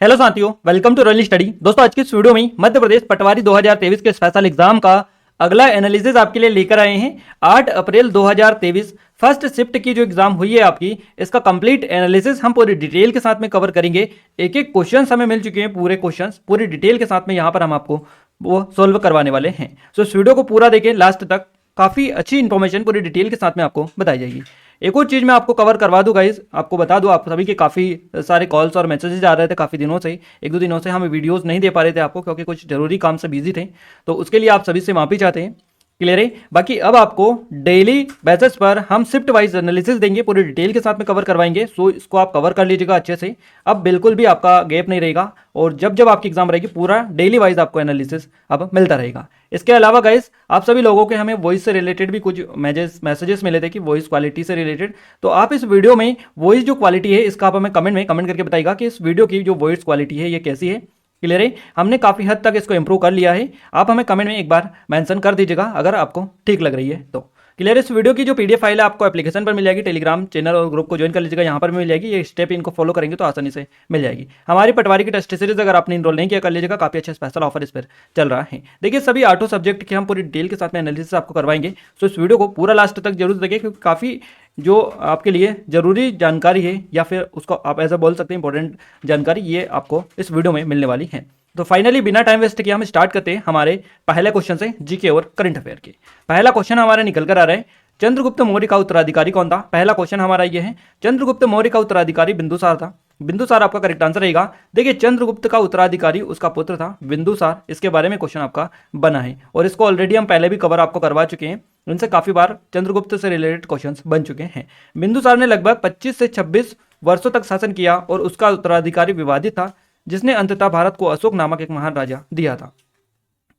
Hello साथियों, welcome to royal study. दोस्तों, आज की इस वीडियो में मध्य प्रदेश पटवारी 2023 के स्पेशल एग्जाम का अगला एनालिसिस आपके लिए लेकर आए हैं। 8 अप्रैल 2023 फर्स्ट शिफ्ट की जो एग्जाम हुई है आपकी, इसका कंप्लीट एनालिसिस हम पूरी डिटेल के साथ में कवर करेंगे। एक एक क्वेश्चन हमें मिल चुके हैं, पूरे क्वेश्चन पूरी डिटेल के साथ में यहाँ पर हम आपको वो सोल्व करवाने वाले हैं। सो इस वीडियो को पूरा देखें लास्ट तक, काफी अच्छी इंफॉर्मेशन पूरी डिटेल के साथ में आपको बताई जाएगी। एक और चीज़ मैं आपको कवर करवा दूं गाइस, आपको बता दूं, आप सभी के काफ़ी सारे कॉल्स और मैसेजेस आ रहे थे काफ़ी दिनों से। एक दो दिनों से हम वीडियोस नहीं दे पा रहे थे आपको, क्योंकि कुछ जरूरी काम से बिजी थे, तो उसके लिए आप सभी से माफ़ी चाहते हैं। क्लियर है। बाकी अब आपको डेली बेसिस पर हम शिफ्ट वाइज एनालिसिस देंगे, पूरी डिटेल के साथ में कवर करवाएंगे। सो इसको आप कवर कर लीजिएगा अच्छे से, अब बिल्कुल भी आपका गैप नहीं रहेगा। और जब जब आपकी एग्जाम रहेगी, पूरा डेली वाइज आपको एनालिसिस अब मिलता रहेगा। इसके अलावा गाइस, आप सभी लोगों के हमें वॉइस से रिलेटेड भी कुछ मैसेजेस मिले थे कि वॉइस क्वालिटी से रिलेटेड, तो आप इस वीडियो में वॉइस जो क्वालिटी है इसका आप हमें कमेंट करके बताइएगा कि इस वीडियो की जो वॉइस क्वालिटी है ये कैसी है। क्लियर है। हमने काफ़ी हद तक इसको इंप्रूव कर लिया है। आप हमें कमेंट में एक बार मेंशन कर दीजिएगा अगर आपको ठीक लग रही है तो। क्लियर। इस वीडियो की जो पीडीएफ फाइल है आपको एप्लीकेशन पर मिल जाएगी, टेलीग्राम चैनल और ग्रुप को ज्वाइन कर लीजिएगा, यहाँ पर भी मिल जाएगी। ये स्टेप इनको फॉलो करेंगे तो आसानी से मिल जाएगी। हमारी पटवारी की टेस्ट सीरीज अगर आपने इनरोल नहीं किया कर लीजिएगा, काफी अच्छा स्पेशल ऑफर इस पर चल रहा है। देखिए, सभी 8 सब्जेक्ट के हम पूरी डिटेल के साथ में एनालिसिस आपको करवाएंगे। सो इस वीडियो को पूरा लास्ट तक जरूर देखिए, क्योंकि काफ़ी जो आपके लिए जरूरी जानकारी है, या फिर उसको आप ऐसा बोल सकते हैं इंपॉर्टेंट जानकारी, ये आपको इस वीडियो में मिलने वाली है। तो फाइनली बिना टाइम वेस्ट किए हम स्टार्ट करते हैं हमारे पहले क्वेश्चन से, जीके और करंट अफेयर के। पहला क्वेश्चन हमारा निकल कर आ रहा है, चंद्रगुप्त मौर्य का उत्तराधिकारी कौन था। पहला क्वेश्चन हमारा ये है, चंद्रगुप्त मौर्य का उत्तराधिकारी बिंदुसार था। बिंदुसार आपका करेक्ट आंसर रहेगा। देखिए, चंद्रगुप्त का उत्तराधिकारी उसका पुत्र था बिंदुसार, इसके बारे में क्वेश्चन आपका बना है और इसको ऑलरेडी हम पहले भी कवर आपको करवा चुके हैं। इनसे काफी बार चंद्रगुप्त से रिलेटेड क्वेश्चंस बन चुके हैं। बिंदुसार ने लगभग 25 से 26 वर्षों तक शासन किया और उसका उत्तराधिकारी विवादित था, जिसने अंततः भारत को अशोक नामक एक महान राजा दिया था।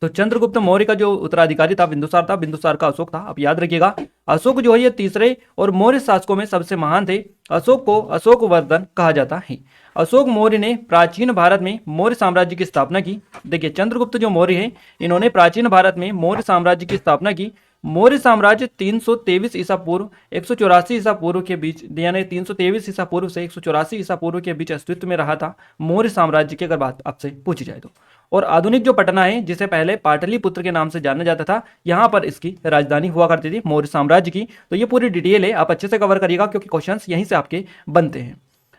तो चंद्रगुप्त मौर्य का जो उत्तराधिकारी था बिंदुसार था, बिंदुसार का अशोक था। आप याद रखिएगा, अशोक जो है ये तीसरे और मौर्य शासकों में सबसे महान थे। अशोक को अशोक वर्धन कहा जाता है। अशोक मौर्य ने प्राचीन भारत में मौर्य साम्राज्य की स्थापना की। देखिए, चंद्रगुप्त जो मौर्य है, इन्होंने प्राचीन भारत में मौर्य साम्राज्य की स्थापना की। मौर्य साम्राज्य 323 ईसा पूर्व 184 ईसा पूर्व के बीच, यानी 323 ईसा पूर्व से 184 ईसा पूर्व के बीच अस्तित्व में रहा था। मौर्य साम्राज्य की अगर बात आपसे पूछी जाए तो। और आधुनिक जो पटना है, जिसे पहले पाटलिपुत्र के नाम से जाना जाता था, यहाँ पर इसकी राजधानी हुआ करती थी मौर्य साम्राज्य की। तो ये पूरी डिटेल है, आप अच्छे से कवर करिएगा, क्योंकि क्वेश्चंस यहीं से आपके बनते हैं।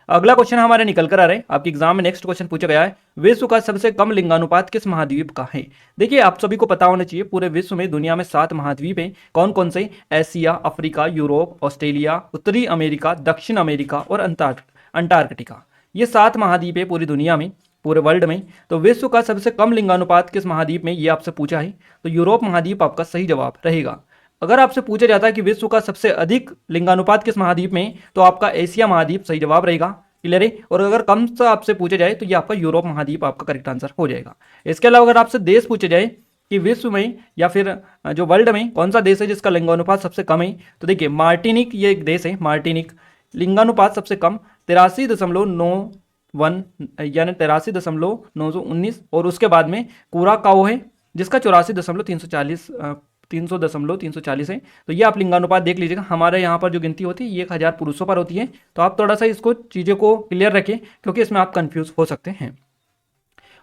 अगला क्वेश्चन हमारे निकल कर आ रहे हैं, आपके एग्जाम में नेक्स्ट क्वेश्चन पूछा गया है, विश्व का सबसे कम लिंगानुपात किस महाद्वीप का है। देखिए, आप सभी को पता होना चाहिए, पूरे विश्व में दुनिया में 7 महाद्वीप हैं। कौन कौन से? एशिया, अफ्रीका, यूरोप, ऑस्ट्रेलिया, उत्तरी अमेरिका, दक्षिण अमेरिका और अंटार्कटिका। ये 7 महाद्वीप है पूरी दुनिया में, पूरे वर्ल्ड में। तो विश्व का सबसे कम लिंगानुपात किस महाद्वीप में, ये आपसे पूछा है। तो यूरोप महाद्वीप आपका सही जवाब रहेगा। अगर आपसे पूछा जाता है कि विश्व का सबसे अधिक लिंगानुपात किस महाद्वीप में, तो आपका एशिया महाद्वीप सही जवाब रहेगा। क्लियर है। और अगर कम से आपसे पूछा जाए तो ये आपका यूरोप महाद्वीप आपका करेक्ट आंसर हो जाएगा। इसके अलावा अगर आपसे देश पूछे जाए कि विश्व में या फिर जो वर्ल्ड में कौन सा देश है जिसका लिंगानुपात सबसे कम है, तो देखिए मार्टिनिक ये एक देश है। मार्टिनिक लिंगानुपात सबसे कम 83.91 यानी 83.919, और उसके बाद में कुराकाओ है जिसका 84.340 है। तो ये आप लिंगानुपात देख लीजिएगा। हमारे यहाँ पर जो गिनती होती है ये 1000 पुरुषों पर होती है, तो आप थोड़ा सा इसको चीज़ों को क्लियर रखें, क्योंकि इसमें आप कंफ्यूज हो सकते हैं।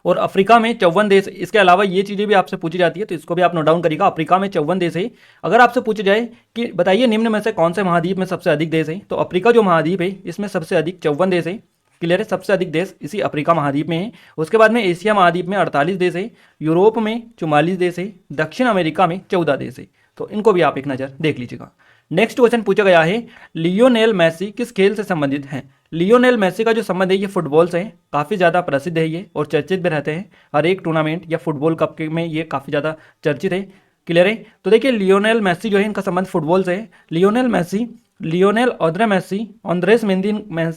और अफ्रीका में 54 देश। इसके अलावा ये चीज़ें भी आपसे पूछी जाती है, तो इसको भी आप नोट डाउन करिएगा। अफ्रीका में 54 देश है। अगर आपसे पूछा जाए कि बताइए निम्न में से कौन से महाद्वीप में सबसे अधिक देश है, तो अफ्रीका जो महाद्वीप है इसमें सबसे अधिक 54 देश है। क्लियर है। सबसे अधिक देश इसी अफ्रीका महाद्वीप में है। उसके बाद में एशिया महाद्वीप में 48 देश है, यूरोप में 44 देश है, दक्षिण अमेरिका में 14 देश है। तो इनको भी आप एक नज़र देख लीजिएगा। नेक्स्ट क्वेश्चन पूछा गया है, लियोनेल मेसी किस खेल से संबंधित हैं। लियोनेल मेसी का जो संबंध है ये फुटबॉल से है। काफ़ी ज़्यादा प्रसिद्ध है ये और चर्चित भी रहते हैं। हर एक टूर्नामेंट या फुटबॉल कप में ये काफ़ी ज़्यादा चर्चित है। क्लियर है। तो देखिए, लियोनेल मेसी जो है इनका संबंध फुटबॉल से है। लियोनेल ऑंद्रेस मेसी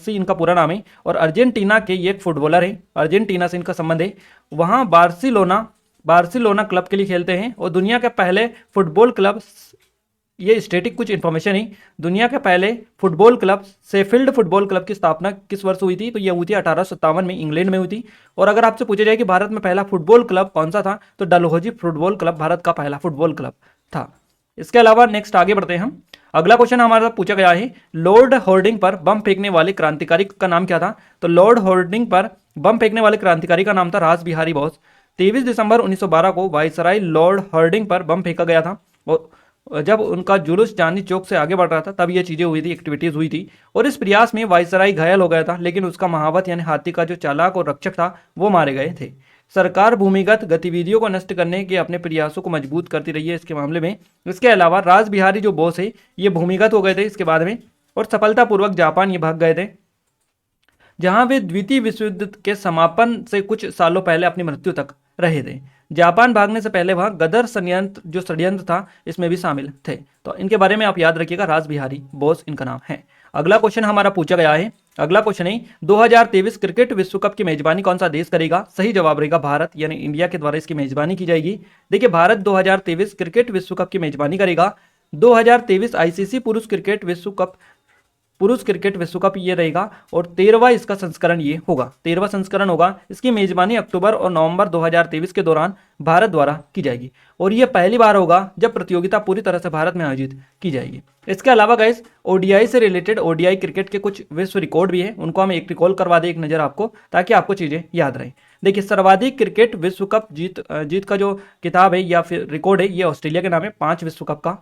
इनका पूरा नाम है, और अर्जेंटीना के ये एक फुटबॉलर है। अर्जेंटीना से इनका संबंध है। वहाँ बार्सिलोना क्लब के लिए खेलते हैं, और दुनिया के पहले फुटबॉल क्लब, ये स्टैटिक कुछ इन्फॉर्मेशन है, दुनिया के पहले football club Sheffield football club की स्थापना किस वर्ष हुई थी, तो ये हुई थी 1857 में, इंग्लैंड में हुई थी। और अगर आपसे पूछा जाए कि भारत में पहला फुटबॉल क्लब कौन सा था, तो डलहौजी फुटबॉल क्लब भारत का पहला फुटबॉल क्लब था। इसके अलावा नेक्स्ट आगे बढ़ते हैं हम। अगला क्वेश्चन हमारा पूछा गया है, लॉर्ड होर्डिंग पर बम फेंकने वाले क्रांतिकारी का नाम क्या था। तो लॉर्ड होर्डिंग पर बम फेंकने वाले क्रांतिकारी का नाम था रास बिहारी बोस। 23 दिसंबर 1912 को वायसराय लॉर्ड हर्डिंग पर बम फेंका गया था और जब उनका जुलूस चांदनी चौक से आगे बढ़ रहा था तब ये चीजें हुई थी, एक्टिविटीज हुई थी। और इस प्रयास में वायसराय घायल हो गया था, लेकिन उसका महावत यानी हाथी का जो चालाक और रक्षक था वो मारे गए थे। सरकार भूमिगत गतिविधियों को नष्ट करने के अपने प्रयासों को मजबूत करती रही है इसके मामले में। इसके अलावा रास बिहारी जो बोस है ये भूमिगत हो गए थे इसके बाद में, और सफलतापूर्वक जापान ये भाग गए थे, जहां वे द्वितीय विश्व युद्ध के समापन से कुछ सालों पहले अपनी मृत्यु तक रहे थे। जापान भागने से पहले वहां गदर षड्यंत्र था इसमें भी शामिल थे। तो इनके बारे में आप याद रखिएगा, रास बिहारी बोस इनका नाम है। अगला क्वेश्चन हमारा पूछा गया है, अगला क्वेश्चन है 2023 क्रिकेट विश्व कप की मेजबानी कौन सा देश करेगा? सही जवाब रहेगा भारत, यानी इंडिया के द्वारा इसकी मेजबानी की जाएगी। देखिए भारत 2023 क्रिकेट विश्व कप की मेजबानी करेगा। 2023 आईसीसी पुरुष क्रिकेट विश्व कप ये रहेगा और 13वां इसका संस्करण ये होगा, 13वां संस्करण होगा। इसकी मेजबानी अक्टूबर और नवंबर 2023 के दौरान भारत द्वारा की जाएगी और ये पहली बार होगा जब प्रतियोगिता पूरी तरह से भारत में आयोजित की जाएगी। इसके अलावा गाइस ओडीआई से रिलेटेड ओडीआई क्रिकेट के कुछ विश्व रिकॉर्ड भी है, उनको हम एक रिकॉल करवा दें एक नज़र आपको, ताकि आपको चीज़ें याद रहें। देखिए सर्वाधिक क्रिकेट विश्व कप जीत का जो किताब है या फिर रिकॉर्ड है ये ऑस्ट्रेलिया के नाम है, 5 विश्व कप का।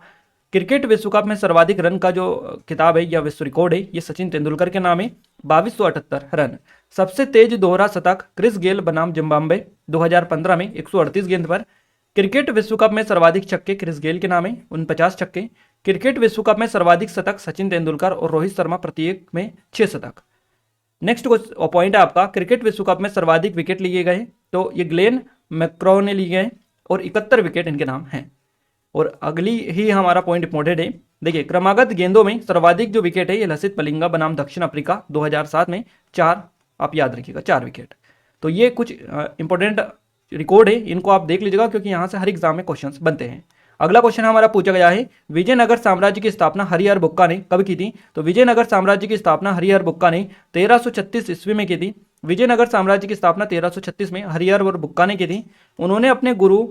क्रिकेट विश्व कप में सर्वाधिक रन का जो किताब है या विश्व रिकॉर्ड है ये सचिन तेंदुलकर के नाम है, 2278 रन। सबसे तेज दोहरा शतक क्रिस गेल बनाम जिम्बाब्वे 2015 में 138 गेंद पर। क्रिकेट विश्व कप में सर्वाधिक छक्के क्रिस गेल के नाम है, 49 छक्के। क्रिकेट विश्व कप में सर्वाधिक शतक सचिन तेंदुलकर और रोहित शर्मा प्रत्येक में 6 शतक। नेक्स्ट पॉइंट है आपका, क्रिकेट विश्व कप में सर्वाधिक विकेट लिए गए तो ये ग्लेन मैक्रो ने लिए गए और 71 विकेट इनके नाम हैं। और अगली ही हमारा पॉइंट इंपॉर्टेंट है, देखिए क्रमागत गेंदों में सर्वाधिक जो विकेट है ये लसित मलिंगा बनाम दक्षिण अफ्रीका 2007 में 4, आप याद रखिएगा 4 विकेट। तो ये कुछ इंपॉर्टेंट रिकॉर्ड है, इनको आप देख लीजिएगा क्योंकि यहाँ से हर एग्जाम में क्वेश्चंस बनते हैं। अगला क्वेश्चन हमारा पूछा गया है, विजयनगर साम्राज्य की स्थापना हरिहर बुक्का ने कब की थी? तो विजयनगर साम्राज्य की स्थापना हरिहर बुक्का ने 1336 ईस्वी में की थी। विजयनगर साम्राज्य की स्थापना 1336 में हरिहर बुक्का ने की थी। उन्होंने अपने गुरु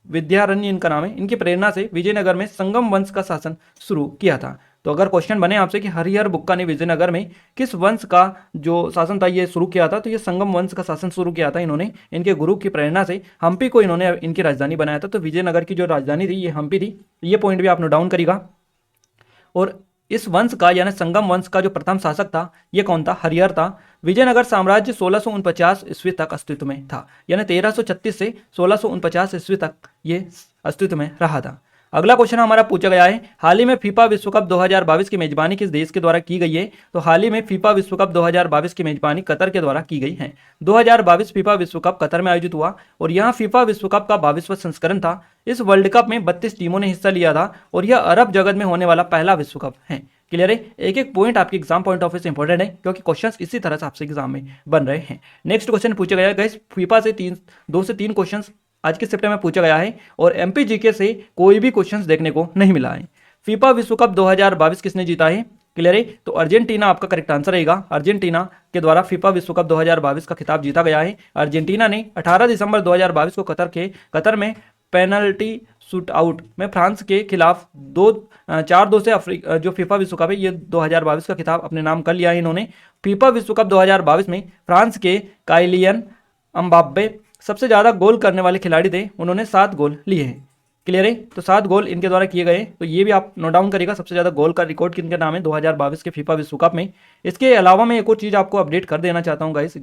विद्यारण्य इनका नाम है, इनकी प्रेरणा से विजयनगर में संगम वंश का शासन शुरू किया था। तो अगर क्वेश्चन बने आपसे कि हरिहर बुक्का ने विजयनगर में किस वंश का जो शासन था ये शुरू किया था, तो ये संगम वंश का शासन शुरू किया था इन्होंने, इनके गुरु की प्रेरणा से। हम्पी को इन्होंने इनकी राजधानी बनाया था, तो विजयनगर की जो राजधानी थी ये हम्पी थी। ये पॉइंट भी आप नोट डाउन करिएगा। और इस वंश का यानी संगम वंश का जो प्रथम शासक था ये कौन था? हरिहर था। विजयनगर साम्राज्य 1649 ईस्वी तक अस्तित्व में था, यानी 1336 से 1649 ईस्वी तक ये अस्तित्व में रहा था। अगला क्वेश्चन हमारा पूछा गया है, हाल ही में फीफा विश्व कप 2022 की मेजबानी किस देश के द्वारा की गई है? तो हाल ही में फीफा विश्व कप 2022 की मेजबानी कतर के द्वारा की गई है। 2022 फीफा विश्व कप कतर में आयोजित हुआ और यहाँ फीफा विश्व कप का 22वां संस्करण था। इस वर्ल्ड कप में 32 टीमों ने हिस्सा लिया था और यह अरब जगत में होने वाला पहला विश्व कप है। क्लियर है? एक एक पॉइंट आपके एग्जाम पॉइंट ऑफ व्यू से इंपॉर्टेंट है क्योंकि क्वेश्चंस इसी तरह से आपसे एग्जाम में बन रहे हैं। नेक्स्ट क्वेश्चन पूछा गया है, फीफा से 2 से 3 क्वेश्चंस आज के शिफ्ट में पूछा गया है और एमपी जीके से कोई भी क्वेश्चंस देखने को नहीं मिला है। फीफा विश्व कप 2022 किसने जीता है? क्लियर है? तो अर्जेंटीना आपका करेक्ट आंसर रहेगा। अर्जेंटीना के द्वारा फीफा विश्व कप 2022 का खिताब जीता गया है। अर्जेंटीना ने 18 दिसंबर 2022 को कतर में पेनल्टी शूट आउट में फ्रांस के खिलाफ 4-2 से जो फीफा विश्व कप है ये 2022 का खिताब अपने नाम कर लिया है इन्होंने। फीफा विश्व कप 2022 में फ्रांस के काइलियन अम्बाप्पे सबसे ज़्यादा गोल करने वाले खिलाड़ी थे, उन्होंने 7 गोल लिए हैं। क्लियर है? तो 7 गोल इनके द्वारा किए गए, तो ये भी आप नोट डाउन करिएगा। सबसे ज़्यादा गोल का रिकॉर्ड किनके नाम है 2022 के फीफा विश्व कप में। इसके अलावा मैं एक और चीज़ आपको अपडेट कर देना चाहता हूँ गाइस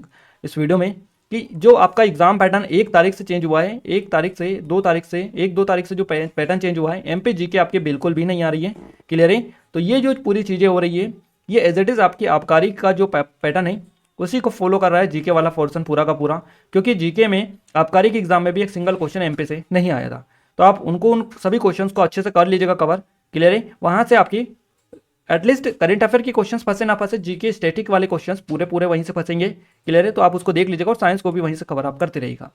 इस वीडियो में कि जो आपका एग्जाम पैटर्न 1 तारीख से चेंज हुआ है, 1 तारीख से 2 तारीख से जो पैटर्न चेंज हुआ है, एमपी जीके आपके बिल्कुल भी नहीं आ रही है। क्लियर है? तो ये जो पूरी चीज़ें हो रही है ये एज इट इज़ आपकी आबकारी का जो पैटर्न है उसी को फॉलो कर रहा है जीके वाला पोर्शन पूरा का पूरा, क्योंकि जीके में आबकारी के एग्जाम में भी एक सिंगल क्वेश्चन एमपी से नहीं आया था। तो आप उन सभी क्वेश्चंस को अच्छे से कर लीजिएगा कवर। क्लियर है? वहाँ से आपकी एटलीस्ट करंट अफेयर के क्वेश्चंस फंसे ना फंसे, जीके स्टैटिक वाले क्वेश्चंस पूरे वहीं से फंसेंगे। क्लियर है? तो आप उसको देख लीजिएगा और साइंस को भी वहीं से कवर आप करते रहेगा।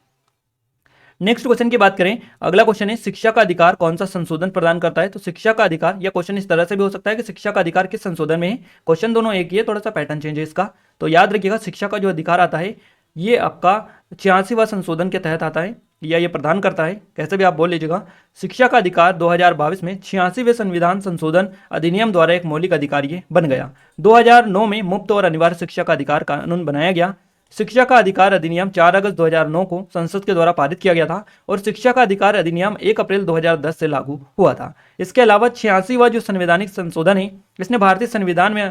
नेक्स्ट क्वेश्चन की बात करें, अगला क्वेश्चन है शिक्षा का अधिकार कौन सा संशोधन प्रदान करता है? तो शिक्षा का अधिकार, यह क्वेश्चन इस तरह से भी हो सकता है कि शिक्षा का अधिकार किस संशोधन में है। क्वेश्चन दोनों एक ही है, थोड़ा सा पैटर्न चेंज है इसका। तो याद रखिएगा शिक्षा का जो अधिकार आता है ये आपका 86वां संशोधन के तहत आता है या ये प्रदान करता है, कैसे भी आप बोल लीजिएगा। शिक्षा का अधिकार 2022 में 86वें संविधान संशोधन अधिनियम द्वारा एक मौलिक अधिकार ये बन गया। 2009 में मुफ्त और अनिवार्य शिक्षा का अधिकार कानून बनाया गया। शिक्षा का अधिकार अधिनियम 4 अगस्त 2009 को संसद के द्वारा पारित किया गया था और शिक्षा का अधिकार अधिनियम 1 अप्रैल 2010 से लागू हुआ था। इसके अलावा 86वां जो संवैधानिक संशोधन है, इसने भारतीय संविधान में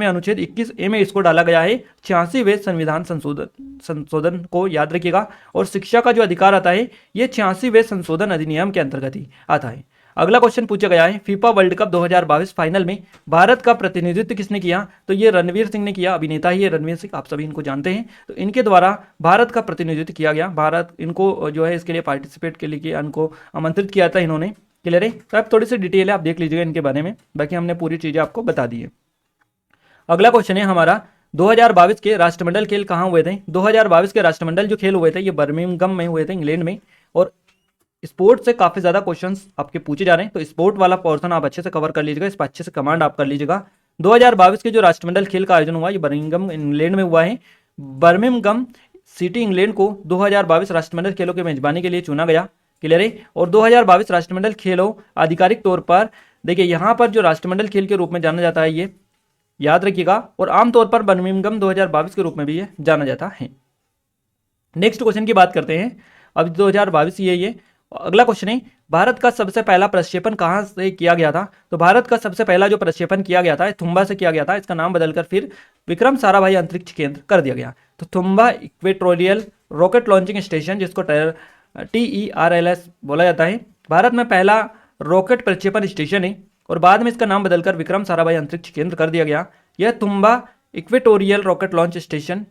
अनुच्छेद 21A में इसको डाला गया है। 86वें संविधान संशोधन को याद रखिएगा। और शिक्षा का जो अधिकार आता है ये 86वें संशोधन अधिनियम के अंतर्गत ही आता है। अगला क्वेश्चन पूछा गया है, फीफा वर्ल्ड कप 2022 फाइनल में भारत का प्रतिनिधित्व किसने किया? तो ये रणवीर सिंह ने किया। अभिनेता ही है रणवीर सिंह, आप सभी इनको जानते हैं। तो इनके द्वारा भारत का प्रतिनिधित्व किया गया। भारत इनको जो है इसके लिए पार्टिसिपेट के लिए इनको आमंत्रित किया था इन्होंने। क्लियर है? तो आप थोड़ी सी डिटेल है, आप देख लीजिएगा इनके बारे में, बाकी हमने पूरी चीजें आपको बता दी है। अगला क्वेश्चन है हमारा, 2022 के राष्ट्रमंडल खेल कहाँ हुए थे? 2022 के राष्ट्रमंडल जो खेल हुए थे ये बर्मिंघम में हुए थे, इंग्लैंड में। और स्पोर्ट से काफी ज्यादा क्वेश्चंस आपके पूछे जा रहे हैं, तो स्पोर्ट वाला पोर्शन आप अच्छे से कवर कर लीजिएगा, इस पर अच्छे से कमांड आप कर लीजिएगा। 2022 के जो राष्ट्रमंडल खेल का आयोजन हुआ ये बर्मिंघम इंग्लैंड में हुआ है। बर्मिंघम सिटी इंग्लैंड को 2022 राष्ट्रमंडल खेलों की मेजबानी के लिए चुना गया। क्लियर है? और 2022 राष्ट्रमंडल खेलों आधिकारिक तौर पर देखिए यहाँ पर जो राष्ट्रमंडल खेल के रूप में जाना जाता है, ये याद रखिएगा। और आमतौर पर बर्मिंघम 2022 के रूप में भी ये जाना जाता है। नेक्स्ट क्वेश्चन की बात करते हैं। अब 2022 ये अगला क्वेश्चन है, भारत का सबसे पहला प्रक्षेपण कहां से किया गया था? तो भारत का सबसे पहला जो प्रक्षेपण किया गया था तुम्बा से किया गया था। इसका नाम बदलकर फिर विक्रम साराभाई अंतरिक्ष केंद्र कर दिया गया। तो तुम्बा इक्वेटोरियल रॉकेट लॉन्चिंग स्टेशन, जिसको TERLS बोला जाता है, भारत में पहला रॉकेट प्रक्षेपण स्टेशन है और बाद में इसका नाम बदलकर विक्रम साराभाई अंतरिक्ष केंद्र कर दिया गया। यह Thumba equatorial rocket launch station,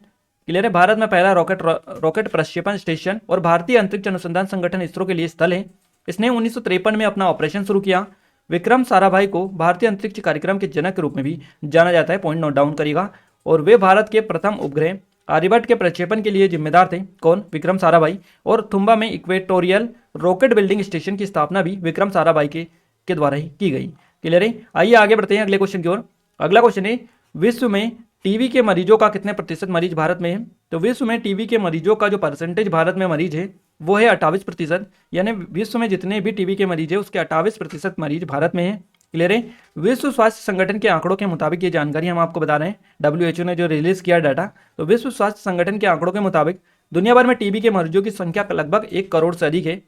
clear है, भारत में पहला रॉकेट प्रक्षेपण स्टेशन और भारतीय अंतरिक्ष अनुसंधान संगठन इसरो के लिए स्थल है। इसने 1953 में अपना ऑपरेशन शुरू किया। विक्रम साराभाई को भारतीय अंतरिक्ष कार्यक्रम के जनक के रूप में भी जाना जाता है, पॉइंट नोट डाउन करिएगा। और वे भारत के प्रथम उपग्रह आर्यभट्ट के प्रक्षेपण के लिए जिम्मेदार थे। कौन? विक्रम साराभाई। और तुम्बा में इक्वेटोरियल रॉकेट बिल्डिंग स्टेशन की स्थापना भी विक्रम साराभाई के द्वारा ही की गई। क्लियर है? आइए आगे बढ़ते हैं अगले क्वेश्चन की ओर। अगला क्वेश्चन है, विश्व में टीबी के मरीजों का कितने प्रतिशत मरीज भारत में है? तो विश्व में टीबी के मरीजों का जो परसेंटेज भारत में मरीज है वो है 28%। यानी विश्व में जितने भी टीबी के मरीज है उसके 28% मरीज भारत में है। क्लियर है? विश्व स्वास्थ्य संगठन के आंकड़ों के मुताबिक ये जानकारी हम आपको बता रहे हैं, WHO ने जो रिलीज किया डाटा। तो विश्व स्वास्थ्य संगठन के आंकड़ों के मुताबिक दुनिया भर में टीबी के मरीजों की संख्या लगभग 1 करोड़ से अधिक है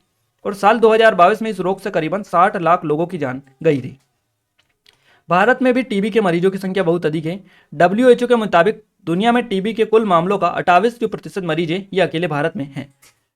और साल 2022 में इस रोग से करीबन 60 लाख लोगों की जान गई थी। भारत में भी टीबी के मरीजों की संख्या बहुत अधिक है। WHO के मुताबिक दुनिया में टीबी के कुल मामलों का 28% मरीज है ये अकेले भारत में है।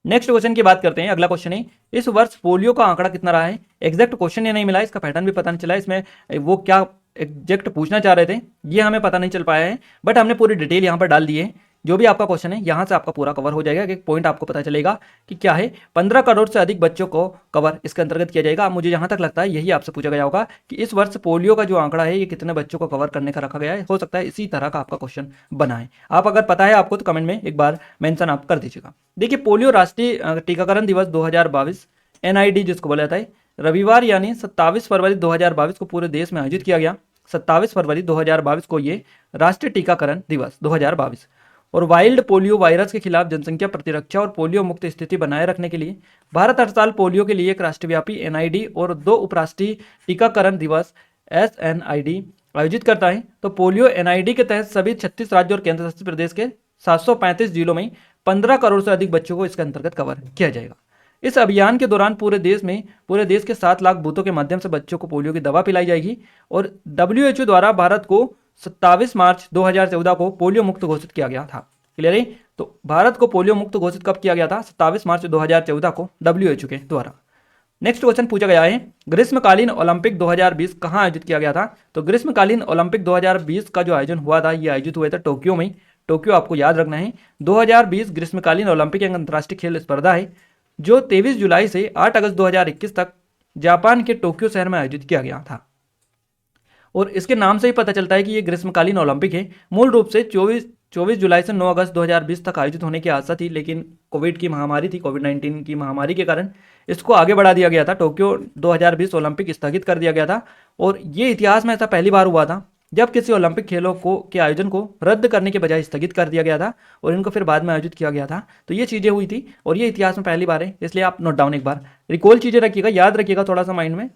नेक्स्ट क्वेश्चन की बात करते हैं। अगला क्वेश्चन है, इस वर्ष पोलियो का आंकड़ा कितना रहा है? एग्जैक्ट क्वेश्चन ये नहीं मिला, इसका पैटर्न भी पता नहीं चला, इसमें वो क्या एग्जैक्ट पूछना चाह रहे थे ये हमें पता नहीं चल पाया है, बट हमने पूरी डिटेल यहाँ पर डाल दी है। जो भी आपका क्वेश्चन है यहाँ से आपका पूरा कवर हो जाएगा, एक पॉइंट आपको पता चलेगा कि क्या है। 15 करोड़ से अधिक बच्चों को कवर इसके अंतर्गत किया जाएगा। मुझे जहाँ तक लगता है यही आपसे पूछा गया होगा कि इस वर्ष पोलियो का जो आंकड़ा है ये कितने बच्चों को कवर करने का रखा गया है। हो सकता है इसी तरह का आपका क्वेश्चन बना है। आप अगर पता है आपको तो कमेंट में एक बार मेंशन आप कर दीजिएगा। देखिए, पोलियो राष्ट्रीय टीकाकरण दिवस 2022 NID जिसको बोला जाता है, रविवार यानी 27 फरवरी 2022 को पूरे देश में आयोजित किया गया। 27 फरवरी 2022 को ये राष्ट्रीय टीकाकरण दिवस 2022 और वाइल्ड पोलियो वायरस के खिलाफ जनसंख्या प्रतिरक्षा और पोलियो मुक्त स्थिति बनाए रखने के लिए भारत हर साल पोलियो के लिए एक राष्ट्रव्यापी NID और 2 उपराष्ट्रीय टीकाकरण दिवस SNID आयोजित करता है। तो पोलियो NID के तहत सभी 36 राज्य और केंद्र शासित प्रदेश के 735 जिलों में 15 करोड़ से अधिक बच्चों को इसके अंतर्गत कवर किया जाएगा। इस अभियान के दौरान पूरे देश के 7 लाख बूथों के माध्यम से बच्चों को पोलियो की दवा पिलाई जाएगी। और WHO द्वारा भारत को 27 मार्च 2014 को पोलियो मुक्त घोषित किया गया था। क्लियर है? तो भारत को पोलियो मुक्त घोषित कब किया गया था? 27 मार्च 2014 को WHO के द्वारा। नेक्स्ट क्वेश्चन पूछा गया है, ग्रीष्मकालीन ओलंपिक 2020 कहाँ आयोजित किया गया था? तो ग्रीष्मकालीन ओलंपिक 2020 का जो आयोजन हुआ था ये आयोजित हुआ था टोक्यो में। टोक्यो आपको याद रखना है। 2020 ग्रीष्मकालीन ओलंपिक एक अंतर्राष्ट्रीय खेल स्पर्धा है जो 23 जुलाई से 8 अगस्त 2021 तक जापान के टोक्यो शहर में आयोजित किया गया था। और इसके नाम से ही पता चलता है कि ये ग्रीष्मकालीन ओलंपिक है। मूल रूप से 24 जुलाई से 9 अगस्त 2020 तक आयोजित होने की आशा थी, लेकिन कोविड की महामारी थी, कोविड-19 की महामारी के कारण इसको आगे बढ़ा दिया गया था। टोक्यो 2020 ओलंपिक स्थगित कर दिया गया था और ये इतिहास में ऐसा पहली बार हुआ था जब किसी ओलंपिक खेलों के आयोजन को रद्द करने के बजाय स्थगित कर दिया गया था और इनको फिर बाद में आयोजित किया गया था। तो ये चीज़ें हुई थी और ये इतिहास में पहली बार है, इसलिए आप नोट डाउन एक बार रिकॉल चीज़ें रखिएगा, याद रखिएगा थोड़ा सा माइंड में।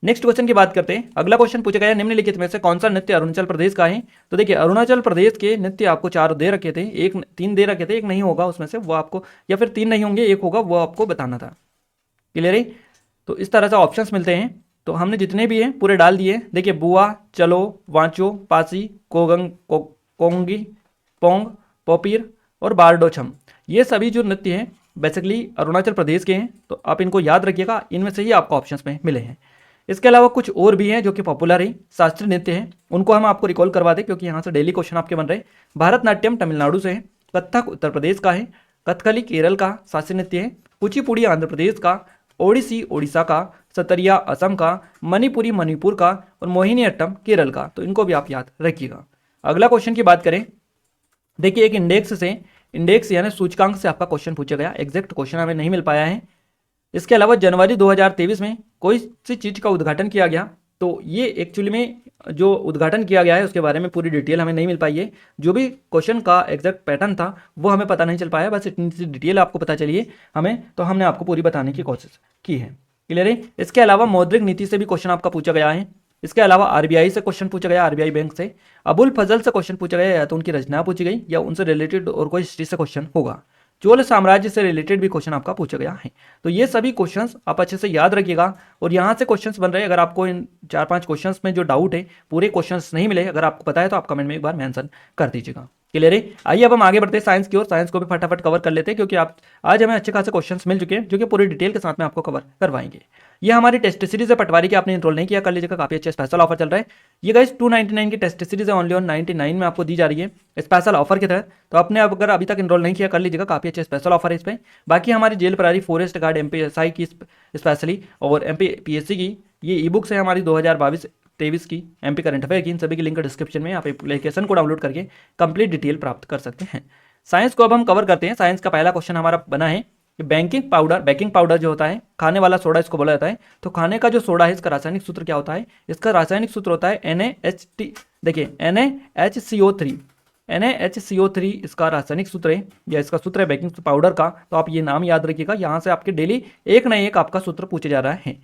नेक्स्ट क्वेश्चन की बात करते हैं। अगला क्वेश्चन पूछा गया है, निम्नलिखित में से कौन सा नृत्य अरुणाचल प्रदेश का है। तो देखिए अरुणाचल प्रदेश के नृत्य आपको 4 दे रखे थे, एक 3 दे रखे थे, एक नहीं होगा उसमें से, वो आपको, या फिर 3 नहीं होंगे एक होगा, वो आपको बताना था। क्लियर है। तो इस तरह से ऑप्शंस मिलते हैं, तो हमने जितने भी हैं पूरे डाल दिए। देखिए बुआ, चलो, वांचो, पासी, कोंगी, पोंग, पोपीर और बारडोछम, ये सभी जो नृत्य हैं बेसिकली अरुणाचल प्रदेश के हैं। तो आप इनको याद रखिएगा, इनमें से ही आपको ऑप्शंस में मिले हैं। इसके अलावा कुछ और भी हैं जो कि पॉपुलर है, शास्त्रीय नृत्य हैं, उनको हम आपको रिकॉल करवा दें क्योंकि यहाँ से डेली क्वेश्चन आपके बन रहे हैं। भरतनाट्यम तमिलनाडु से है, कथक उत्तर प्रदेश का है, कथकली केरल का शास्त्रीय नृत्य है, कुचिपुड़ी आंध्र प्रदेश का, ओडिसी ओडिशा का, सतरिया असम का, मणिपुरी मणिपुर का और मोहिनीअट्टम केरल का। तो इनको भी आप याद रखिएगा। अगला क्वेश्चन की बात करें, देखिए एक इंडेक्स यानी सूचकांक से आपका क्वेश्चन पूछा गया, एग्जैक्ट क्वेश्चन हमें नहीं मिल पाया है। इसके अलावा जनवरी 2023 में कोई सी चीज़ का उद्घाटन किया गया, तो ये एक्चुअली में जो उद्घाटन किया गया है उसके बारे में पूरी डिटेल हमें नहीं मिल पाई है। जो भी क्वेश्चन का एग्जैक्ट पैटर्न था वो हमें पता नहीं चल पाया, बस इतनी सी डिटेल आपको पता चलिए हमें, तो हमने आपको पूरी बताने की कोशिश की है। क्लियर है। इसके अलावा मौद्रिक नीति से भी क्वेश्चन आपका पूछा गया है। इसके अलावा आरबीआई से क्वेश्चन पूछा गया, आरबीआई बैंक से। अबुल फजल से क्वेश्चन पूछा गया, या तो उनकी रचना पूछी गई या उनसे रिलेटेड और कोई हिस्ट्री से क्वेश्चन होगा। चोल साम्राज्य से रिलेटेड भी क्वेश्चन आपका पूछा गया है। तो ये सभी क्वेश्चंस आप अच्छे से याद रखिएगा, और यहाँ से क्वेश्चंस बन रहे हैं। अगर आपको इन 4-5 क्वेश्चंस में जो डाउट है, पूरे क्वेश्चंस नहीं मिले, अगर आपको पता है तो आप कमेंट में एक बार मेंशन कर दीजिएगा। क्लियर है। आइए अब हम आगे बढ़ते हैं साइंस की ओर। साइंस को भी फटाफट कवर कर लेते हैं क्योंकि आप आज हमें अच्छे खासे क्वेश्चंस मिल चुके हैं जो कि पूरी डिटेल के साथ में आपको कवर करवाएंगे। ये हमारी टेस्ट सीरीज है पटवारी की, आपने इनरोल नहीं किया कर लीजिएगा, काफी अच्छा स्पेशल ऑफर चल रहा है। ये गाइस 299 की टेस्ट सीरीज है, ओनली ऑन 99 में आपको दी जा रही है स्पेशल ऑफर के तहत। तो आपने अगर अभी तक इनरोल नहीं किया कर लीजिएगा, काफी अच्छा स्पेशल ऑफर है इस पर। बाकी हमारी जेल प्रहरी, फॉरेस्ट गार्ड, एमपीएसआई की स्पेशली और एमपीपीएससी की ये ई बुक्स है हमारी 2022-23 की, एमपी करंट अफेयर की, इन सभी की लिंक डिस्क्रिप्शन में, आप एप्लीकेशन को डाउनलोड करके कंप्लीट डिटेल प्राप्त कर सकते हैं। साइंस को अब हम कवर करते हैं। साइंस का पहला क्वेश्चन हमारा बना है कि बेकिंग पाउडर जो होता है, खाने वाला सोडा इसको बोला जाता है। तो खाने का जो सोडा है इसका रासायनिक सूत्र क्या होता है? इसका रासायनिक सूत्र होता है NaHT। देखिए NaHCO3, NaHCO3 इसका रासायनिक सूत्र है, या इसका सूत्र है बेकिंग पाउडर का। तो आप ये नाम याद रखिएगा, यहाँ से आपके डेली एक न एक आपका सूत्र पूछे जा रहा है।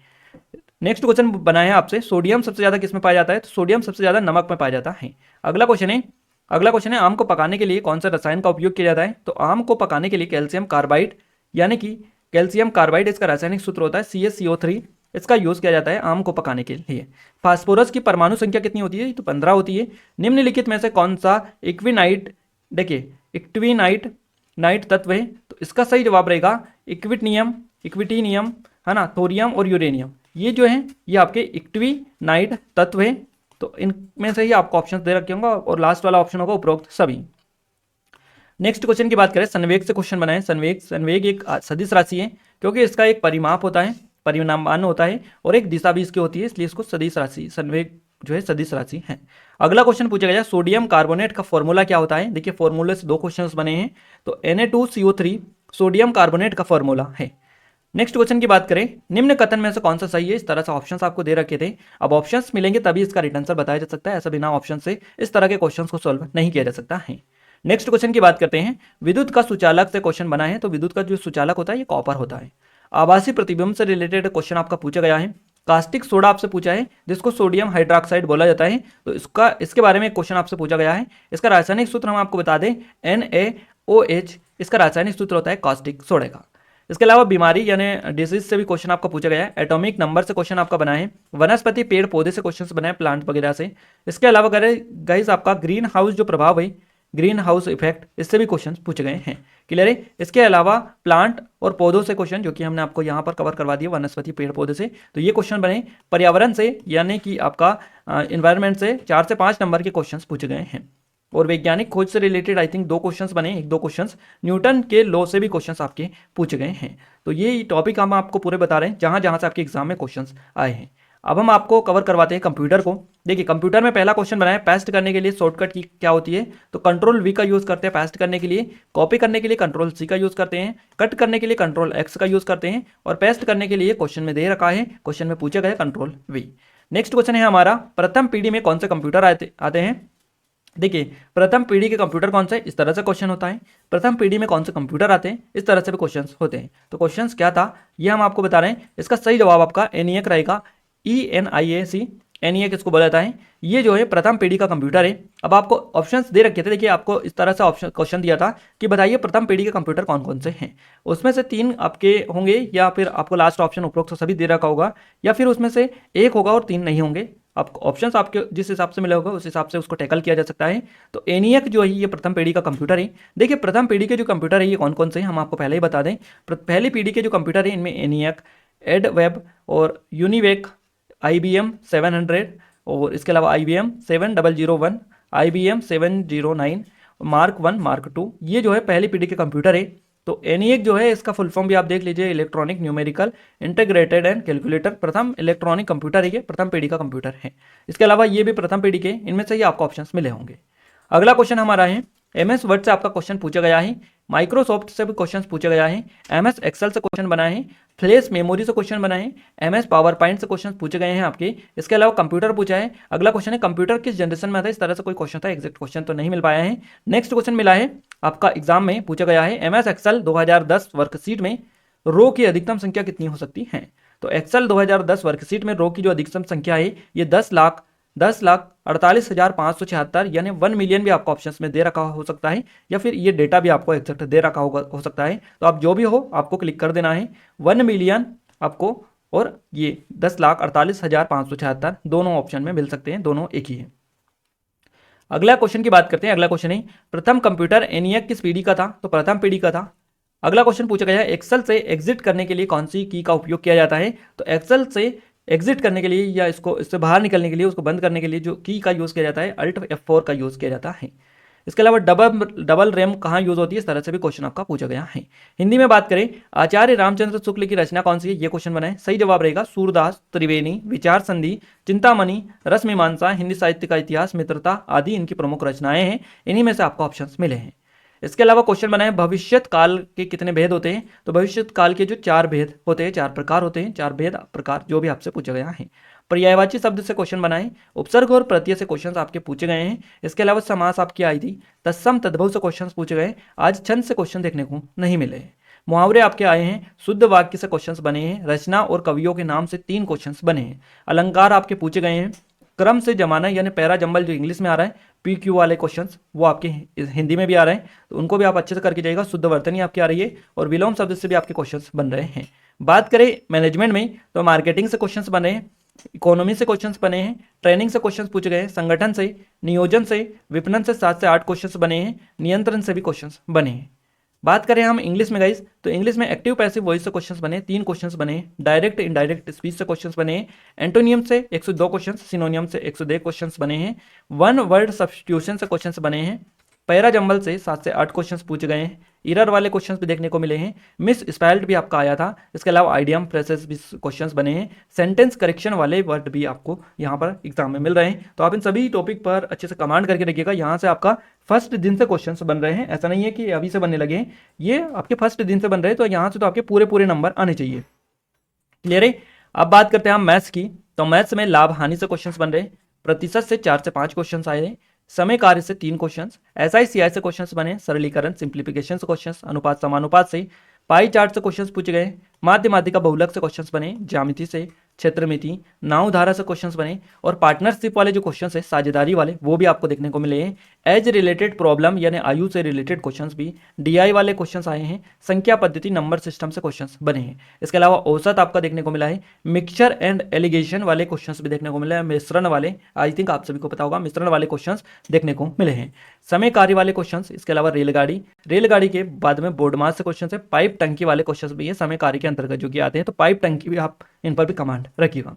नेक्स्ट क्वेश्चन बना है आपसे, सोडियम सबसे ज्यादा किस में पाया जाता है? तो सोडियम सबसे ज्यादा नमक में पाया जाता है। अगला क्वेश्चन है आम को पकाने के लिए कौन सा रसायन का उपयोग किया जाता है? तो आम को पकाने के लिए कैल्शियम कार्बाइड, यानी कि कैल्शियम कार्बाइड इसका रासायनिक सूत्र होता है CaCO3, इसका यूज किया जाता है आम को पकाने के लिए। फास्फोरस की परमाणु संख्या कितनी होती है? तो 15 होती है। निम्नलिखित में से कौन सा इक्विनाइट, देखिए इक्विनाइट तत्व है? तो इसका सही जवाब रहेगा इक्विटीनियम, है ना, थोरियम और यूरेनियम। ये जो है ये आपके इक्विनाइट तत्व है। तो इनमें से ही आपको ऑप्शन दे रखे होंगे, और लास्ट वाला ऑप्शन होगा उपरोक्त सभी। नेक्स्ट क्वेश्चन की बात करें, संवेग से क्वेश्चन बनाए। संवेग एक सदिश राशि है क्योंकि इसका एक परिमाप होता है, परिमाण होता है, और एक दिशा भी इसकी होती है, इसलिए इसको सदिश राशि, संवेग जो है सदिश राशि है। अगला क्वेश्चन पूछा गया, सोडियम कार्बोनेट का फॉर्मूला क्या होता है? देखिए फॉर्मूले से 2 क्वेश्चन बने हैं। तो Na2CO3 सोडियम कार्बोनेट का फॉर्मूला है। नेक्स्ट क्वेश्चन की बात करें, निम्न कथन में से कौन सा सही है? इस तरह से ऑप्शंस आपको दे रखे थे। अब ऑप्शंस मिलेंगे तभी इसका रिटर्न आंसर बताया जा सकता है, ऐसा बिना ऑप्शन से इस तरह के क्वेश्चंस को सॉल्व नहीं किया जा सकता है। नेक्स्ट क्वेश्चन की बात करते हैं, विद्युत का सुचालक से क्वेश्चन बना है। तो विद्युत का जो सुचालक होता है ये कॉपर होता है। आभासी प्रतिबिंब से रिलेटेड क्वेश्चन आपका पूछा गया है। कास्टिक सोडा आपसे पूछा है जिसको सोडियम हाइड्रोक्साइड बोला जाता है। तो इसके बारे में एक क्वेश्चन आपसे पूछा गया है। इसका रासायनिक सूत्र हम आपको बता दें, NaOH इसका रासायनिक सूत्र होता है कास्टिक सोडा का। इसके अलावा बीमारी यानी डिजीज से भी क्वेश्चन आपका पूछा गया है। एटॉमिक नंबर से क्वेश्चन आपका बना है। वनस्पति पेड़ पौधे से क्वेश्चन बनाए, प्लांट वगैरह से। इसके अलावा गाइस आपका ग्रीन हाउस जो प्रभाव है, ग्रीन हाउस इफेक्ट, इससे भी क्वेश्चन पूछे गए हैं। क्लियर है। इसके अलावा प्लांट और पौधों से क्वेश्चन जो कि हमने आपको यहाँ पर कवर करवा दिया, वनस्पति पेड़ पौधे से। तो ये क्वेश्चन बने। पर्यावरण से यानी कि आपका इन्वायरमेंट से 4 से 5 नंबर के क्वेश्चन पूछे गए हैं। और वैज्ञानिक खोज से रिलेटेड आई थिंक 2 क्वेश्चंस बने, 1-2 क्वेश्चंस न्यूटन के लॉ से भी क्वेश्चंस आपके पूछे गए हैं। तो ये टॉपिक हम आपको पूरे बता रहे हैं जहां जहां से आपके एग्जाम में क्वेश्चंस आए हैं। अब हम आपको कवर करवाते हैं कंप्यूटर को। देखिए कंप्यूटर में पहला क्वेश्चन बनाया, पेस्ट करने के लिए शॉर्टकट की क्या होती है? तो Ctrl+V का यूज करते हैं पेस्ट करने के लिए, कॉपी करने के लिए Ctrl+C का यूज करते हैं, कट करने के लिए Ctrl+X का यूज करते हैं, और पेस्ट करने के लिए क्वेश्चन में दे रखा है, क्वेश्चन में पूछा गया Ctrl+V। नेक्स्ट क्वेश्चन है हमारा, प्रथम पीढ़ी में कौन से कंप्यूटर आते हैं? देखिए प्रथम पीढ़ी के कंप्यूटर कौन से? इस तरह से क्वेश्चन होता है। प्रथम पीढ़ी में कौन से कंप्यूटर आते हैं? इस तरह से भी क्वेश्चंस होते हैं। तो क्वेश्चंस क्या था ये हम आपको बता रहे हैं। इसका सही जवाब आपका ENIAC रहेगा, ENIAC ENIAC इसको बोला जाता है। ये जो है प्रथम पीढ़ी का कंप्यूटर है। अब आपको ऑप्शंस दे रखे थे, देखिए आपको इस तरह से ऑप्शन क्वेश्चन दिया था कि बताइए प्रथम पीढ़ी के कंप्यूटर कौन कौन से हैं। उसमें से 3 आपके होंगे, या फिर आपको लास्ट ऑप्शन उपरोक्त सभी दे रखा होगा, या फिर उसमें से एक होगा और 3 नहीं होंगे। आपको ऑप्शंस आपके जिस हिसाब से मिले होगा उस हिसाब से उसको टैकल किया जा सकता है। तो ENIAC जो है ये प्रथम पीढ़ी का कंप्यूटर है। देखिए प्रथम पीढ़ी के जो कंप्यूटर है ये कौन कौन से हैं हम आपको पहले ही बता दें। पहली पीढ़ी के जो कंप्यूटर है इनमें ENIAC, एडवेब और यूनिवेक, IBM 700 और इसके अलावा IBM 7001, IBM 709, मार्क 1, मार्क 2, ये जो है पहली पीढ़ी के कंप्यूटर है। तो ENIAC जो है इसका फुल फॉर्म भी आप देख लीजिए, electronic numerical integrated and calculator. प्रथम इलेक्ट्रॉनिक कंप्यूटर है, ये प्रथम पीढ़ी का कंप्यूटर है। इसके अलावा ये भी प्रथम पीढ़ी के, इनमें से ही आपको ऑप्शंस मिले होंगे। अगला क्वेश्चन हमारा है MS वर्ड से आपका क्वेश्चन पूछा गया है, माइक्रोसॉफ्ट से भी क्वेश्चन पूछा गया है, MS एक्सेल से क्वेश्चन बना है, फ्लैश मेमोरी से क्वेश्चन बना है, MS पावर पॉइंट से क्वेश्चन पूछे गए हैं आपके। इसके अलावा कंप्यूटर पूछा है। अगला क्वेश्चन है कंप्यूटर किस जनरेशन में आता है, इस तरह से कोई क्वेश्चन था, एग्जैक्ट क्वेश्चन तो नहीं मिल पाया है। नेक्स्ट क्वेश्चन मिला है आपका एग्जाम में पूछा गया है, MS एक्सेल 2010 वर्कशीट में रो की अधिकतम संख्या कितनी हो सकती है। तो एक्सेल 2010 वर्कशीट में रो की जो अधिकतम संख्या है ये 10,48,576 यानी 1 मिलियन भी आपको ऑप्शंस में दे रखा हो सकता है, या फिर ये डेटा भी आपको एग्जैक्ट दे रखा हो सकता है। तो आप जो भी हो आपको क्लिक कर देना है 1 मिलियन आपको, और ये 10,48,576 दोनों ऑप्शन में मिल सकते हैं, दोनों एक ही है। अगला क्वेश्चन की बात करते हैं। अगला क्वेश्चन है प्रथम कंप्यूटर ENIAC किस पीढ़ी का था, तो प्रथम पीढ़ी का था। अगला क्वेश्चन पूछा गया है एक्सेल से एग्जिट करने के लिए कौन सी की का उपयोग किया जाता है। तो एक्सेल से एग्जिट करने के लिए या इससे बाहर निकलने के लिए, उसको बंद करने के लिए जो की का यूज़ किया जाता है Alt F4 का यूज़ किया जाता है। इसके अलावा डबल रैम कहाँ यूज़ होती है, इस तरह से भी क्वेश्चन आपका पूछा गया है। हिंदी में बात करें, आचार्य रामचंद्र शुक्ल की रचना कौन सी है, ये क्वेश्चन बना है। सही जवाब रहेगा सूरदास, त्रिवेणी, विचार संधि, चिंतामणि, रसमीमांसा, हिंदी साहित्य का इतिहास, मित्रता आदि इनकी प्रमुख रचनाएं हैं। इन्हीं में से आपको ऑप्शंस मिले हैं। इसके अलावा क्वेश्चन बना है भविष्यत काल के कितने भेद होते हैं। तो भविष्यत काल के जो 4 भेद होते हैं, 4 प्रकार होते हैं, 4 भेद प्रकार जो भी आपसे पूछा गया है। पर्यायवाची शब्द से क्वेश्चन बना है, उपसर्ग और प्रत्यय से क्वेश्चन आपके पूछे गए हैं। इसके अलावा समास आपकी आई थी, तत्सम तद्भव से क्वेश्चन पूछे गए। आज छंद से क्वेश्चन देखने को नहीं मिले। मुहावरे आपके आए हैं, शुद्ध वाक्य से क्वेश्चंस बने हैं, रचना और कवियों के नाम से 3 क्वेश्चंस बने हैं। अलंकार आपके पूछे गए हैं, क्रम से जमाना यानी पैरा जंबल जो इंग्लिश में आ रहा है, PQ वाले क्वेश्चंस वो आपके हिंदी में भी आ रहे हैं, तो उनको भी आप अच्छे से करके जाइएगा। शुद्ध वर्तनी आपकी आ रही है, और विलोम शब्द से भी आपके क्वेश्चंस बन रहे हैं। बात करें मैनेजमेंट में, तो मार्केटिंग से क्वेश्चंस बने हैं, इकोनॉमी से क्वेश्चंस बने हैं, ट्रेनिंग से क्वेश्चंस पूछे गए हैं, संगठन से, नियोजन से, विपणन से 7 से 8 क्वेश्चंस बने हैं, नियंत्रण से भी क्वेश्चंस बने हैं। बात करें हम इंग्लिश में गाइस, तो इंग्लिश में एक्टिव पैसिव वॉइस से क्वेश्चंस बने, 3 क्वेश्चंस बने, डायरेक्ट इनडायरेक्ट स्पीच से क्वेश्चंस बने, एंटोनियम से 102 क्वेश्चंस, सिनोनियम से 102 क्वेश्चंस बने हैं, वन वर्ड सब्स्टिट्यूशन से क्वेश्चंस बने हैं, पैरा जंबल से 7 से 8 क्वेश्चंस पूछे गए हैं, इरर वाले क्वेश्चंस भी देखने को मिले हैं, मिस स्पेल्ड भी आपका आया था। इसके अलावा आइडियम फ्रेसेस भी क्वेश्चंस बने हैं, सेंटेंस करेक्शन वाले वर्ड भी आपको यहाँ पर एग्जाम में मिल रहे हैं। तो आप इन सभी टॉपिक पर अच्छे से कमांड करके रखिएगा। यहाँ से आपका फर्स्ट दिन से क्वेश्चंस बन रहे हैं, ऐसा नहीं है कि अभी से बनने लगे हैं, ये आपके फर्स्ट दिन से बन रहे हैं। तो यहाँ से तो आपके पूरे नंबर आने चाहिए। क्लियर है। अब बात करते हैं हम मैथ्स की, तो मैथ्स में लाभ हानि से क्वेश्चंस बन रहे हैं, प्रतिशत से 4 से 5 क्वेश्चंस आए हैं, समय कार्य से 3 क्वेश्चंस, SI CI से क्वेश्चंस बने, सरलीकरण सिंप्लीफिकेशन से क्वेश्चंस, अनुपात समानुपात से, पाई चार्ट से क्वेश्चंस पूछे गए, माध्य माध्यिका बहुलक से क्वेश्चंस बने, ज्यामिति से, क्षेत्रमिति, नाव धारा से क्वेश्चंस बने, और पार्टनरशिप वाले जो क्वेश्चंस है, साझेदारी वाले, वो भी आपको देखने को मिले हैं। एज रिलेटेड प्रॉब्लम यानी आयु से रिलेटेड क्वेश्चंस भी, DI वाले क्वेश्चंस आए हैं, संख्या पद्धति नंबर सिस्टम से क्वेश्चंस बने हैं। इसके अलावा औसत आपका देखने को मिला है, मिक्सचर एंड एलिगेशन वाले क्वेश्चंस भी देखने को मिले हैं, मिश्रण वाले, आई थिंक आप सभी को पता होगा, मिश्रण वाले क्वेश्चंस देखने को मिले हैं, समय कार्य वाले क्वेश्चंस। इसके अलावा रेलगाड़ी के बाद में बोर्ड मास से क्वेश्चन है, पाइप टंकी वाले क्वेश्चंस भी है समय कार्य के अंतर्गत जो कि आते हैं, तो पाइप टंकी भी आप इन पर भी कमांड रखिएगा।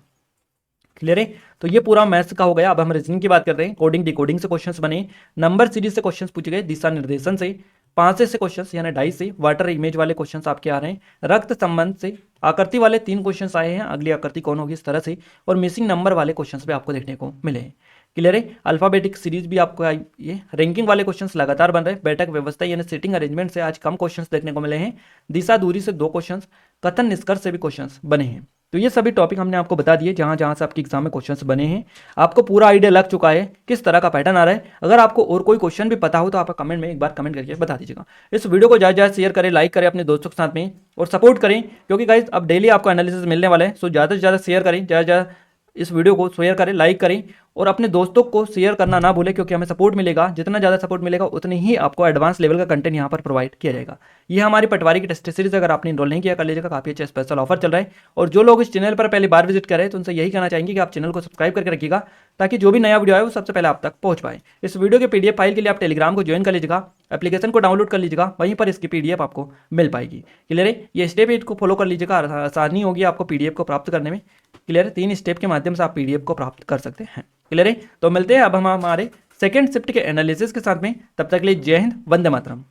क्लियर है। तो ये पूरा मैथ्स का हो गया। अब हम रीजनिंग की बात करते हैं। कोडिंग डिकोडिंग से क्वेश्चंस बने, नंबर सीरीज से क्वेश्चंस पूछे गए, दिशा निर्देशन से, 5 से क्वेश्चंस यानी 2.5 से, वाटर इमेज वाले क्वेश्चंस आपके आ रहे हैं, रक्त संबंध से, आकृति वाले 3 क्वेश्चंस आए हैं, अगली आकृति कौन होगी इस तरह से, और मिसिंग नंबर वाले क्वेश्चंस भी आपको देखने को मिले हैं। क्लियर है। अल्फाबेटिक सीरीज भी आपको आई, ये रैंकिंग वाले क्वेश्चंस लगातार बन रहे हैं, बैठक व्यवस्था यानी सीटिंग अरेंजमेंट से आज कम क्वेश्चंस देखने को मिले हैं, दिशा दूरी से 2 क्वेश्चंस, कथन निष्कर्ष से भी क्वेश्चंस बने हैं। तो ये सभी टॉपिक हमने आपको बता दिए जहां जहां से आपके एग्जाम में क्वेश्चंस बने हैं। आपको पूरा आइडिया लग चुका है किस तरह का पैटर्न आ रहा है। अगर आपको और कोई क्वेश्चन भी पता हो तो आप कमेंट में एक बार कमेंट करके बता दीजिएगा। इस वीडियो को ज़्यादा शेयर करें, लाइक करें अपने दोस्तों के साथ में, और सपोर्ट करें, क्योंकि गाइस अब डेली आपको एनालिसिस मिलने वाला है। सो ज़्यादा से ज़्यादा शेयर करें, ज़्यादा इस वीडियो को शेयर करें, लाइक करें और अपने दोस्तों को शेयर करना ना भूलें, क्योंकि हमें सपोर्ट मिलेगा। जितना ज़्यादा सपोर्ट मिलेगा उतनी ही आपको एडवांस लेवल का कंटेंट यहाँ पर प्रोवाइड किया जाएगा। ये हमारी पटवारी की टेस्ट सीरीज, अगर आपने इनरोल नहीं किया कर लीजिएगा, काफ़ी अच्छा स्पेशल ऑफर चल रहा है। और जो लोग इस चैनल पर पहली बार विजिट कर रहे हैं तो उनसे यही कहना चाहेंगे कि आप चैनल को सब्सक्राइब करके रखिएगा, ताकि जो भी नया वीडियो आए वो सबसे पहले आप तक पहुंच पाए। इस वीडियो के पीडीएफ फाइल के लिए आप टेलीग्राम को ज्वाइन कर लीजिएगा, एप्लीकेशन को डाउनलोड कर लीजिएगा, वहीं पर इसकी पीडीएफ आपको मिल पाएगी। क्लियर है? ये स्टेप को फॉलो कर लीजिएगा, आसानी होगी आपको पीडीएफ को प्राप्त करने में। क्लियर है? 3 स्टेप के माध्यम से आप पीडीएफ को प्राप्त कर सकते हैं। क्लियर है? तो मिलते हैं अब हम हमारे सेकंड शिफ्ट के एनालिसिस के साथ में। तब तक के लिए जय हिंद, वंदे मातरम।